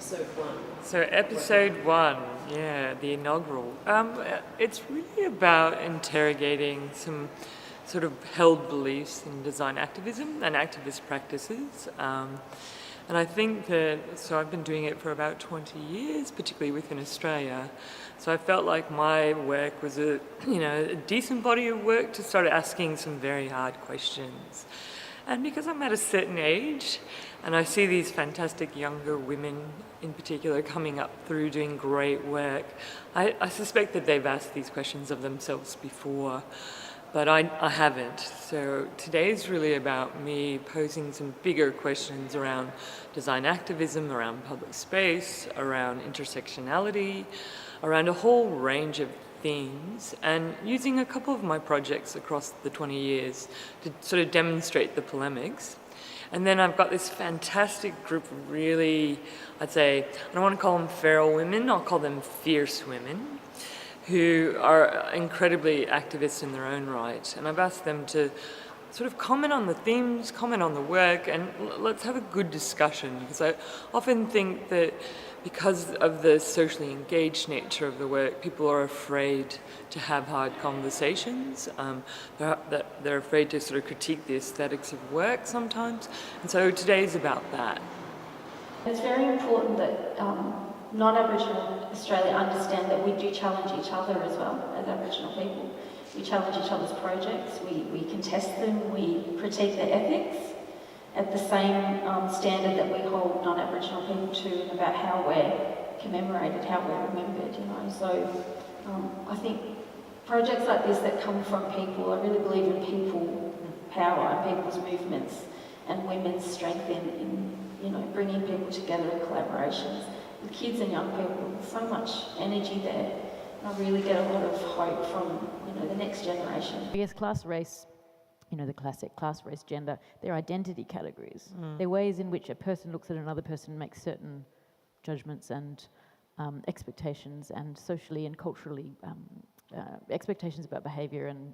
episode 1. So episode 1, yeah, the inaugural. It's really about interrogating some sort of held beliefs in design activism and activist practices. And I think that, so I've been doing it for about 20 years, particularly within Australia. So I felt like my work was a decent body of work to start asking some very hard questions. And because I'm at a certain age, and I see these fantastic younger women in particular coming up through doing great work, I suspect that they've asked these questions of themselves before. But I haven't. So today is really about me posing some bigger questions around design activism, around public space, around intersectionality, around a whole range of themes, and using a couple of my projects across the 20 years to sort of demonstrate the polemics. And then I've got this fantastic group of really, I'd say, I don't want to call them feral women, I'll call them fierce women, who are incredibly activists in their own right. And I've asked them to sort of comment on the themes, comment on the work, and let's have a good discussion, because I often think that because of the socially engaged nature of the work, people are afraid to have hard conversations. They're afraid to sort of critique the aesthetics of work sometimes. And so today's about that. It's very important that non-Aboriginal Australia understand that we do challenge each other as well as Aboriginal people. We challenge each other's projects, we contest them, we critique their ethics at the same standard that we hold non-Aboriginal people to about how we're commemorated, how we're remembered, So I think projects like this that come from people, I really believe in people power and people's movements and women's strength in bringing people together in collaborations. With kids and young people, there's so much energy there. And I really get a lot of hope from, the next generation. I guess class, race, the classic class, race, gender, they're identity categories. They're ways in which a person looks at another person and makes certain judgments and expectations, and socially and culturally expectations about behaviour and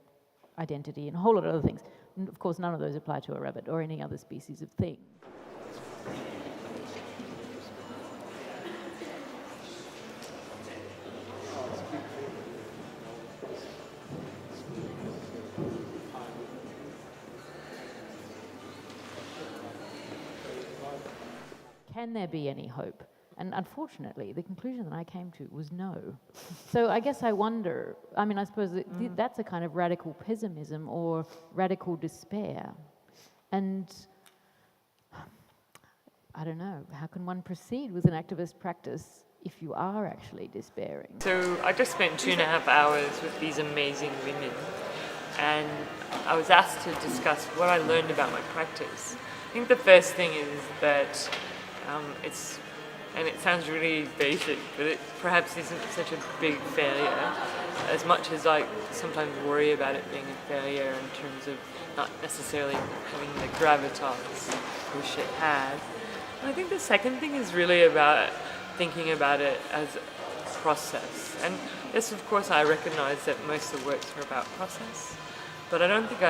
identity and a whole lot of other things. And of course, none of those apply to a rabbit or any other species of thing. Can there be any hope? And unfortunately, the conclusion that I came to was no. So I guess I wonder, I suppose that's a kind of radical pessimism or radical despair. And I don't know, how can one proceed with an activist practice if you are actually despairing? So I just spent 2.5 hours with these amazing women, and I was asked to discuss what I learned about my practice. I think the first thing is that it sounds really basic, but it perhaps isn't such a big failure, as much as I sometimes worry about it being a failure in terms of not necessarily having the gravitas which it had. And I think the second thing is really about thinking about it as a process. And yes, of course, I recognise that most of the works are about process, but I don't think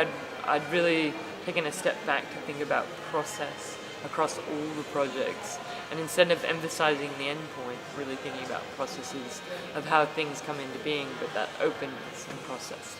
I'd really taken a step back to think about process across all the projects, and instead of emphasizing the end point, really thinking about processes of how things come into being, but that openness and process.